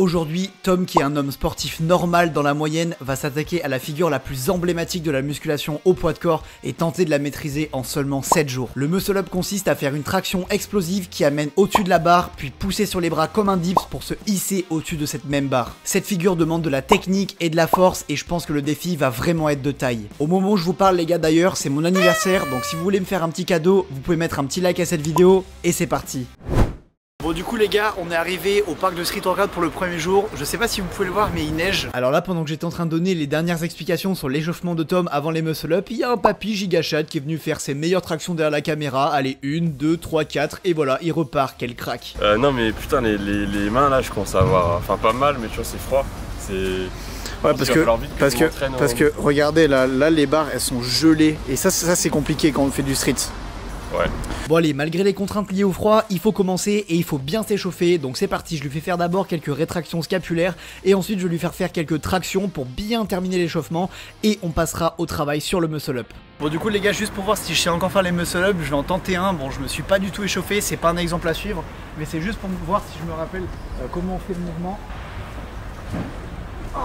Aujourd'hui, Tom, qui est un homme sportif normal dans la moyenne, va s'attaquer à la figure la plus emblématique de la musculation au poids de corps et tenter de la maîtriser en seulement 7 jours. Le muscle up consiste à faire une traction explosive qui amène au-dessus de la barre, puis pousser sur les bras comme un dips pour se hisser au-dessus de cette même barre. Cette figure demande de la technique et de la force et je pense que le défi va vraiment être de taille. Au moment où je vous parle les gars d'ailleurs, c'est mon anniversaire, donc si vous voulez me faire un petit cadeau, vous pouvez mettre un petit like à cette vidéo et c'est parti. Bon du coup les gars, on est arrivé au parc de street workout pour le premier jour. Je sais pas si vous pouvez le voir mais il neige. Alors là pendant que j'étais en train de donner les dernières explications sur l'échauffement de Tom avant les muscle up, il y a un papy gigachat qui est venu faire ses meilleures tractions derrière la caméra. Allez 1, 2, 3, 4 et voilà il repart, quel crack. Non mais putain les mains là je commence à avoir, enfin pas mal mais tu vois c'est froid. C'est... Ouais parce que regardez là les barres elles sont gelées et ça c'est compliqué quand on fait du street. Ouais. Bon allez, malgré les contraintes liées au froid, il faut commencer et il faut bien s'échauffer. Donc c'est parti, je lui fais faire d'abord quelques rétractions scapulaires et ensuite je vais lui faire quelques tractions pour bien terminer l'échauffement et on passera au travail sur le muscle up. Bon du coup les gars, juste pour voir si je sais encore faire les muscle up, je vais en tenter un. Bon je me suis pas du tout échauffé, c'est pas un exemple à suivre, mais c'est juste pour voir si je me rappelle comment on fait le mouvement. Oh.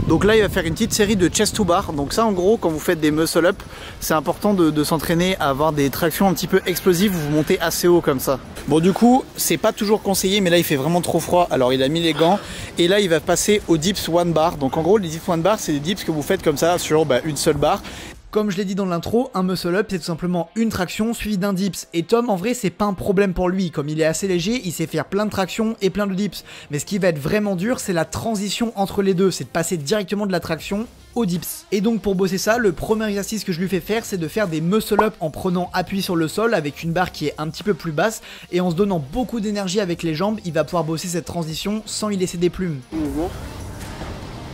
Donc là il va faire une petite série de chest to bar. Donc ça en gros quand vous faites des muscle up, c'est important de s'entraîner à avoir des tractions un petit peu explosives où vous montez assez haut comme ça. Bon du coup c'est pas toujours conseillé mais là il fait vraiment trop froid. Alors il a mis les gants et là il va passer au dips one bar. Donc en gros les dips one bar c'est des dips que vous faites comme ça sur une seule barre. Comme je l'ai dit dans l'intro, un muscle up c'est tout simplement une traction suivie d'un dips. Et Tom en vrai c'est pas un problème pour lui, comme il est assez léger, il sait faire plein de tractions et plein de dips. Mais ce qui va être vraiment dur c'est la transition entre les deux, c'est de passer directement de la traction au dips. Et donc pour bosser ça, le premier exercice que je lui fais faire c'est de faire des muscle up en prenant appui sur le sol avec une barre qui est un petit peu plus basse et en se donnant beaucoup d'énergie avec les jambes, il va pouvoir bosser cette transition sans y laisser des plumes. Mouvement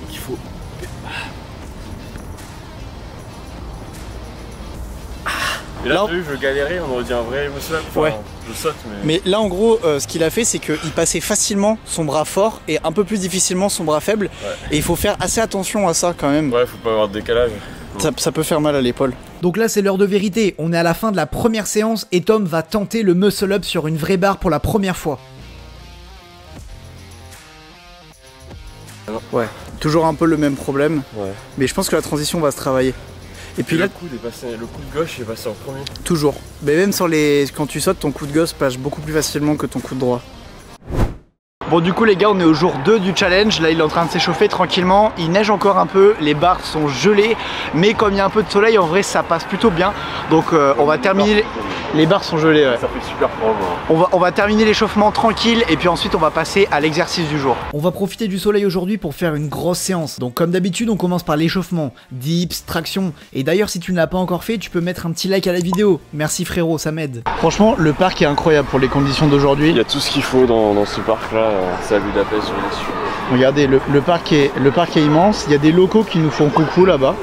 qu'il faut. Et là, je galérais, on aurait dit un vrai muscle up. Enfin, ouais. Je saute, mais là, en gros, ce qu'il a fait, c'est qu'il passait facilement son bras fort et un peu plus difficilement son bras faible. Ouais. Et il faut faire assez attention à ça quand même. Ouais, faut pas avoir de décalage. Ça peut faire mal à l'épaule. Donc là, c'est l'heure de vérité. On est à la fin de la première séance et Tom va tenter le muscle up sur une vraie barre pour la première fois. Ouais, toujours un peu le même problème. Ouais. Mais je pense que la transition va se travailler. Et puis là, le coup de gauche est passé en premier. Toujours. Mais même quand tu sautes, ton coup de gauche passe beaucoup plus facilement que ton coup de droit. Bon du coup les gars, on est au jour 2 du challenge. Là il est en train de s'échauffer tranquillement. Il neige encore un peu, les barres sont gelées. Mais comme il y a un peu de soleil, en vrai ça passe plutôt bien. Donc on va terminer... Les barres sont gelées, ouais. Ça fait super froid. On va terminer l'échauffement tranquille et puis ensuite on va passer à l'exercice du jour. On va profiter du soleil aujourd'hui pour faire une grosse séance. Donc comme d'habitude on commence par l'échauffement, dips, traction. Et d'ailleurs si tu ne l'as pas encore fait, tu peux mettre un petit like à la vidéo. Merci frérot, ça m'aide. Franchement le parc est incroyable pour les conditions d'aujourd'hui. Il y a tout ce qu'il faut dans ce parc là, c'est à Budapest, je l'ai su. Regardez, le parc est immense, il y a des locaux qui nous font coucou là-bas.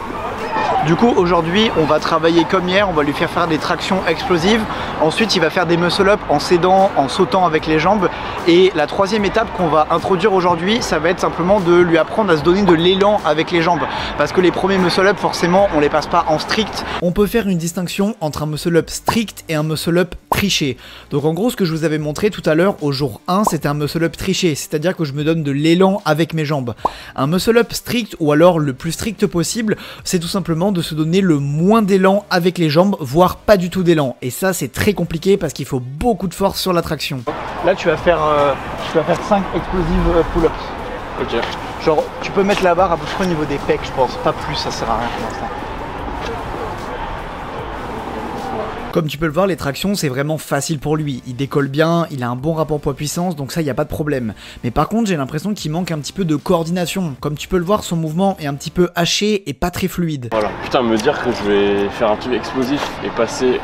Du coup aujourd'hui on va travailler comme hier, on va lui faire des tractions explosives. Ensuite il va faire des muscle up en s'aidant, en sautant avec les jambes. Et la troisième étape qu'on va introduire aujourd'hui, ça va être simplement de lui apprendre à se donner de l'élan avec les jambes. Parce que les premiers muscle up forcément on les passe pas en strict. On peut faire une distinction entre un muscle up strict et un muscle up triché. Donc en gros ce que je vous avais montré tout à l'heure au jour 1 c'était un muscle up triché. C'est-à-dire que je me donne de l'élan avec mes jambes. Un muscle up strict ou alors le plus strict possible, c'est tout simplement de se donner le moins d'élan avec les jambes, voire pas du tout d'élan. Et ça c'est très compliqué parce qu'il faut beaucoup de force sur la traction. Là tu vas faire 5 explosives pull-ups. Ok. Genre tu peux mettre la barre à peu près au niveau des pecs je pense, pas plus, ça sert à rien pour l'instant. Comme tu peux le voir, les tractions c'est vraiment facile pour lui, il décolle bien, il a un bon rapport poids-puissance, donc ça y a pas de problème. Mais par contre j'ai l'impression qu'il manque un petit peu de coordination. Comme tu peux le voir, son mouvement est un petit peu haché et pas très fluide. Voilà, putain me dire que je vais faire un truc explosif et passer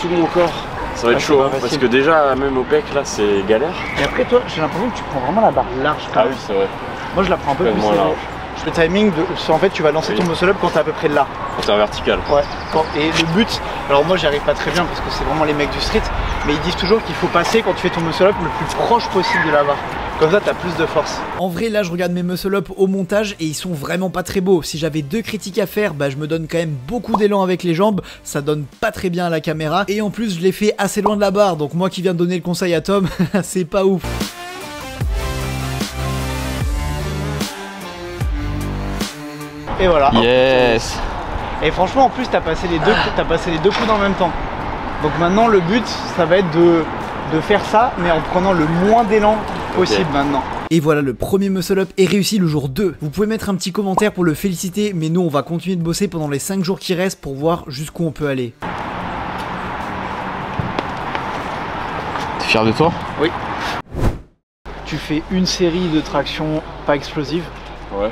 tout mon corps, ça va être chaud hein, parce que déjà même au pec là c'est galère. Et après toi j'ai l'impression que tu prends vraiment la barre large quand même. Ah oui c'est vrai. Moi je la prends un peu plus large. Le timing, en fait tu vas lancer ton muscle up quand t'es à peu près là. Quand t'es en vertical. Ouais. Et le but, alors moi j'y arrive pas très bien parce que c'est vraiment les mecs du street, mais ils disent toujours qu'il faut passer quand tu fais ton muscle up le plus proche possible de la barre. Comme ça t'as plus de force. En vrai là je regarde mes muscle up au montage et ils sont vraiment pas très beaux. Si j'avais 2 critiques à faire, bah je me donne quand même beaucoup d'élan avec les jambes, ça donne pas très bien à la caméra. Et en plus je l'ai fait assez loin de la barre, donc moi qui viens de donner le conseil à Tom, c'est pas ouf. Et voilà. Yes. Et franchement, en plus, t'as passé les deux coudes en même temps. Donc maintenant, le but, ça va être de faire ça, mais en prenant le moins d'élan possible maintenant. Et voilà, le premier muscle up est réussi le jour 2. Vous pouvez mettre un petit commentaire pour le féliciter, mais nous on va continuer de bosser pendant les 5 jours qui restent pour voir jusqu'où on peut aller. T'es fier de toi? Oui. Tu fais une série de tractions pas explosives. Ouais.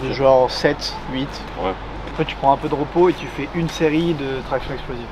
De genre 7, 8. Ouais. Après tu prends un peu de repos et tu fais une série de tractions explosives.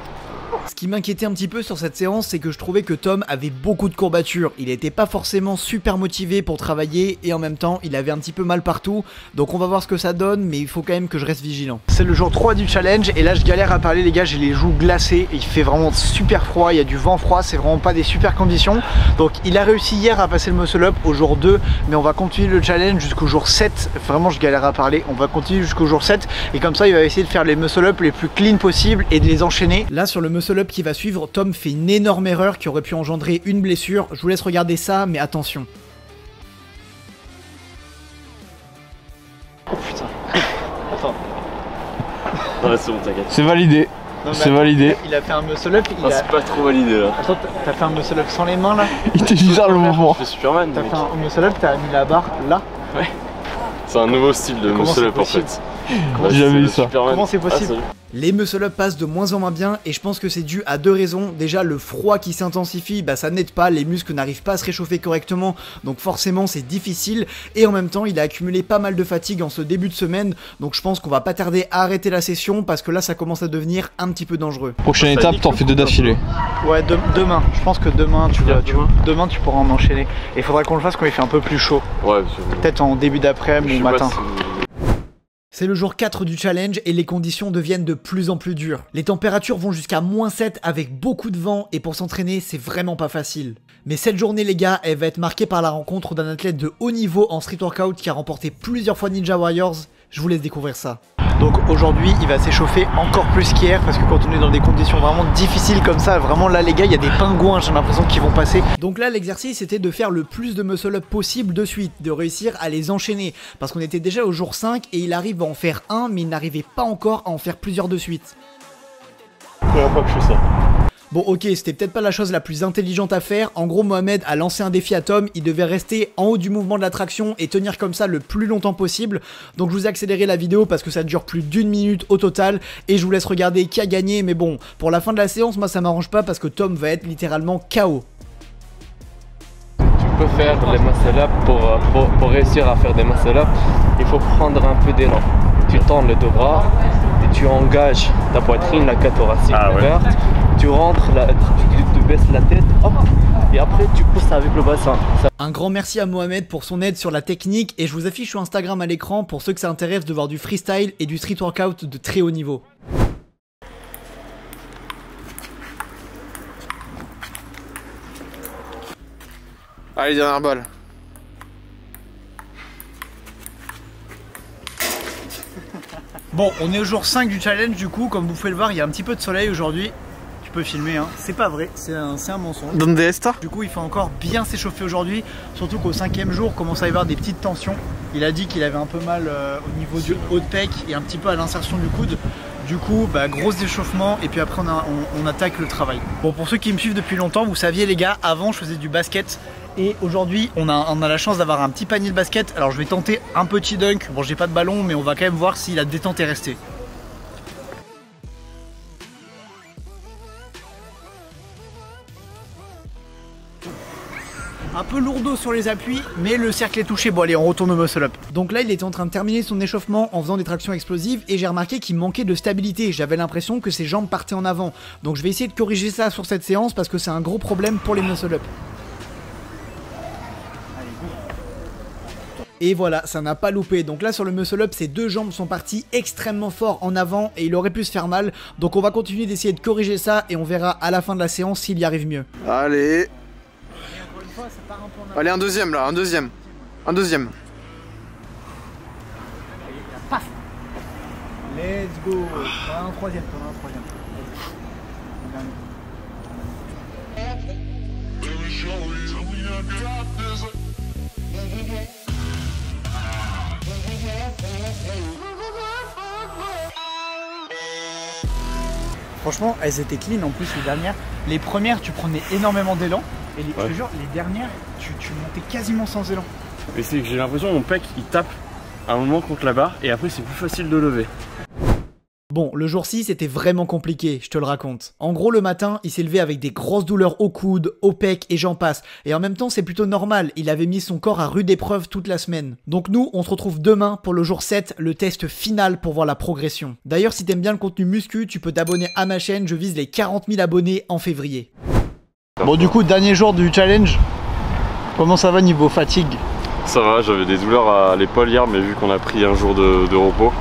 Ce qui m'inquiétait un petit peu sur cette séance, c'est que je trouvais que Tom avait beaucoup de courbatures. Il était pas forcément super motivé pour travailler et en même temps, il avait un petit peu mal partout. Donc on va voir ce que ça donne, mais il faut quand même que je reste vigilant. C'est le jour 3 du challenge et là je galère à parler les gars, j'ai les joues glacées et il fait vraiment super froid, il y a du vent froid, c'est vraiment pas des super conditions. Donc il a réussi hier à passer le muscle up au jour 2, mais on va continuer le challenge jusqu'au jour 7. Vraiment je galère à parler, on va continuer jusqu'au jour 7 et comme ça il va essayer de faire les muscle up les plus clean possibles et de les enchaîner. Là sur le muscle up qui va suivre, Tom fait une énorme erreur qui aurait pu engendrer une blessure. Je vous laisse regarder ça, mais attention. Oh putain. Attends. Non mais c'est bon, t'inquiète. C'est validé. C'est validé. Il a fait un muscle up. C'est pas trop validé là. Attends, t'as fait un muscle up sans les mains là? Il te bizarre le mouvement. Je fais Superman. T'as fait un muscle up, t'as mis la barre là? Ouais. C'est un nouveau style de muscle up en fait. J'ai jamais vu ça. Comment c'est possible? Les muscle up passent de moins en moins bien et je pense que c'est dû à deux raisons. Déjà le froid qui s'intensifie, bah ça n'aide pas, les muscles n'arrivent pas à se réchauffer correctement, donc forcément c'est difficile. Et en même temps il a accumulé pas mal de fatigue en ce début de semaine, donc je pense qu'on va pas tarder à arrêter la session parce que là ça commence à devenir un petit peu dangereux. Prochaine étape, t'en fais 2 d'affilée. Ouais, demain, je pense que demain demain tu pourras en enchaîner. Et il faudra qu'on le fasse quand il fait un peu plus chaud. Ouais, peut-être en début d'après-midi ou matin. C'est le jour 4 du challenge et les conditions deviennent de plus en plus dures. Les températures vont jusqu'à -7 avec beaucoup de vent et pour s'entraîner c'est vraiment pas facile. Mais cette journée les gars, elle va être marquée par la rencontre d'un athlète de haut niveau en street workout qui a remporté plusieurs fois Ninja Warriors. Je vous laisse découvrir ça. Donc aujourd'hui il va s'échauffer encore plus qu'hier parce que quand on est dans des conditions vraiment difficiles comme ça, vraiment là les gars il y a des pingouins, j'ai l'impression qu'ils vont passer. Donc là l'exercice c'était de faire le plus de muscle up possible de suite, de réussir à les enchaîner. Parce qu'on était déjà au jour 5 et il arrive à en faire un mais il n'arrivait pas encore à en faire plusieurs de suite. Première fois que je fais ça. Bon ok, c'était peut-être pas la chose la plus intelligente à faire. En gros Mohamed a lancé un défi à Tom, il devait rester en haut du mouvement de la traction et tenir comme ça le plus longtemps possible. Donc je vous ai accéléré la vidéo parce que ça dure plus d'1 minute au total et je vous laisse regarder qui a gagné. Mais bon, pour la fin de la séance, moi ça m'arrange pas parce que Tom va être littéralement KO. Tu peux faire les muscle up pour réussir à faire des muscle up, il faut prendre un peu d'élan. Tu tends les deux bras et tu engages ta poitrine, la cage thoracique ouverte. Tu rentres, tu baisses la tête, hop, et après tu pousses avec le bassin. Un grand merci à Mohamed pour son aide sur la technique et je vous affiche sur Instagram à l'écran pour ceux que ça intéresse de voir du freestyle et du street workout de très haut niveau. Allez, dernière balle. Bon, on est au jour 5 du challenge du coup, comme vous pouvez le voir il y a un petit peu de soleil aujourd'hui. Tu peux filmer hein, c'est pas vrai, c'est un mensonge. Donde está? Du coup il faut encore bien s'échauffer aujourd'hui, surtout qu'au 5e jour commence à y avoir des petites tensions. Il a dit qu'il avait un peu mal au niveau du haut de pec et un petit peu à l'insertion du coude. Du coup, bah, gros échauffement et puis après on attaque le travail. Bon, pour ceux qui me suivent depuis longtemps, vous saviez les gars, avant je faisais du basket et aujourd'hui on a la chance d'avoir un petit panier de basket. Alors je vais tenter un petit dunk, bon j'ai pas de ballon mais on va quand même voir si la détente est restée. Un peu lourdeau sur les appuis, mais le cercle est touché. Bon allez, on retourne au muscle up. Donc là, il était en train de terminer son échauffement en faisant des tractions explosives et j'ai remarqué qu'il manquait de stabilité. J'avais l'impression que ses jambes partaient en avant. Donc je vais essayer de corriger ça sur cette séance parce que c'est un gros problème pour les muscle up. Et voilà, ça n'a pas loupé. Donc là sur le muscle up, ses deux jambes sont parties extrêmement fort en avant et il aurait pu se faire mal. Donc on va continuer d'essayer de corriger ça et on verra à la fin de la séance s'il y arrive mieux. Allez. Allez, un deuxième là, un deuxième. Un deuxième. Let's go. Un troisième, Franchement, elles étaient clean en plus les dernières. Les premières, tu prenais énormément d'élan. Et je te jure, les dernières, tu montais quasiment sans élan. Mais c'est que j'ai l'impression que mon pec il tape à un moment contre la barre et après c'est plus facile de lever. Bon, le jour 6 était vraiment compliqué, je te le raconte. En gros, le matin, il s'est levé avec des grosses douleurs au coude, au pec et j'en passe. Et en même temps, c'est plutôt normal, il avait mis son corps à rude épreuve toute la semaine. Donc nous, on se retrouve demain pour le jour 7, le test final pour voir la progression. D'ailleurs, si t'aimes bien le contenu muscu, tu peux t'abonner à ma chaîne, je vise les 40 000 abonnés en février. Bon, du coup, dernier jour du challenge, comment ça va niveau fatigue? Ça va, j'avais des douleurs à l'épaule hier, mais vu qu'on a pris un jour de repos,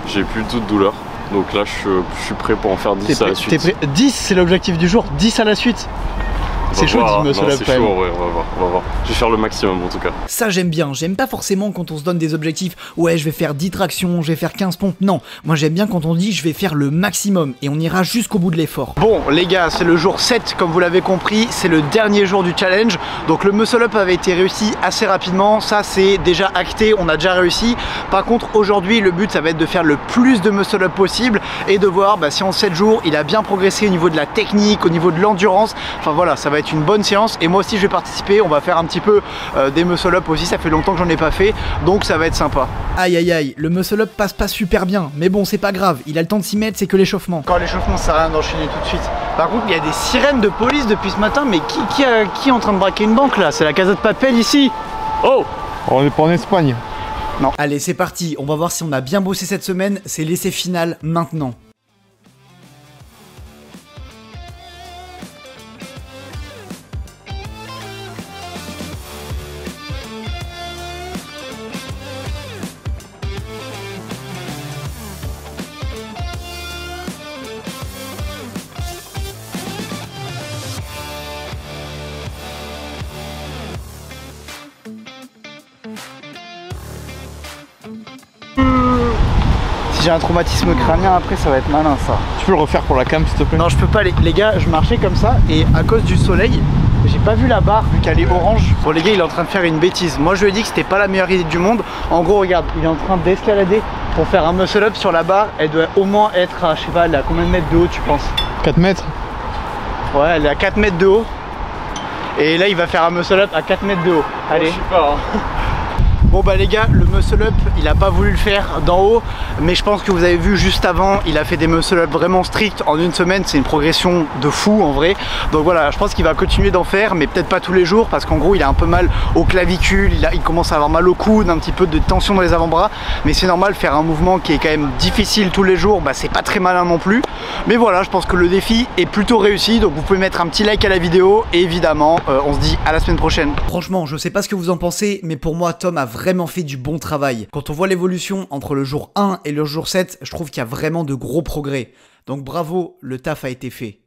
j'ai plus du tout de douleur. Donc là, je suis prêt pour en faire 10 à la suite. 10, c'est l'objectif du jour, 10 à la suite. C'est chaud, dis-moi cela. C'est chaud, ouais, on va voir. Je vais faire le maximum en tout cas. Ça j'aime bien, j'aime pas forcément quand on se donne des objectifs. Ouais, je vais faire 10 tractions, je vais faire 15 pompes. Non, moi j'aime bien quand on dit je vais faire le maximum et on ira jusqu'au bout de l'effort. Bon les gars, c'est le jour 7 comme vous l'avez compris, c'est le dernier jour du challenge. Donc le muscle up avait été réussi assez rapidement, ça c'est déjà acté, on a déjà réussi. Par contre aujourd'hui le but ça va être de faire le plus de muscle up possible et de voir si en 7 jours il a bien progressé au niveau de la technique, au niveau de l'endurance. Enfin voilà, ça va être une bonne séance et moi aussi je vais participer, on va faire un petit peu des muscle up aussi, ça fait longtemps que j'en ai pas fait, donc ça va être sympa. Aïe aïe aïe, le muscle up passe pas super bien, mais bon c'est pas grave, il a le temps de s'y mettre, c'est que l'échauffement. Quand l'échauffement ça sert à rien d'enchaîner tout de suite. Par contre il y a des sirènes de police depuis ce matin, mais qui est en train de braquer une banque là? C'est la Casa de Papel ici. Oh, on n'est pas en Espagne. Non. Allez c'est parti, on va voir si on a bien bossé cette semaine, c'est l'essai final maintenant. Si j'ai un traumatisme crânien après ça va être malin ça. Tu peux le refaire pour la cam s'il te plaît? Non je peux pas les gars, je marchais comme ça et à cause du soleil j'ai pas vu la barre vu qu'elle est orange. Bon les gars il est en train de faire une bêtise. Moi je lui ai dit que c'était pas la meilleure idée du monde. En gros regarde, il est en train d'escalader pour faire un muscle up sur la barre. Elle doit au moins être à, je sais pas, elle est à combien de mètres de haut tu penses? 4 mètres. Ouais elle est à 4 mètres de haut. Et là il va faire un muscle up à 4 mètres de haut. Allez. Je sais pas hein. Bon bah les gars, le muscle up il a pas voulu le faire d'en haut, mais je pense que vous avez vu juste avant, il a fait des muscle up vraiment stricts en une semaine, c'est une progression de fou en vrai. Donc voilà, je pense qu'il va continuer d'en faire, mais peut-être pas tous les jours parce qu'en gros il a un peu mal aux clavicules, il commence à avoir mal au coude, un petit peu de tension dans les avant-bras, mais c'est normal, faire un mouvement qui est quand même difficile tous les jours, c'est pas très malin non plus. Mais voilà, je pense que le défi est plutôt réussi, donc vous pouvez mettre un petit like à la vidéo et évidemment on se dit à la semaine prochaine. Franchement, je sais pas ce que vous en pensez, mais pour moi Tom a vraiment fait du bon travail. Quand on voit l'évolution entre le jour 1 et le jour 7, je trouve qu'il y a vraiment de gros progrès. Donc bravo, le taf a été fait.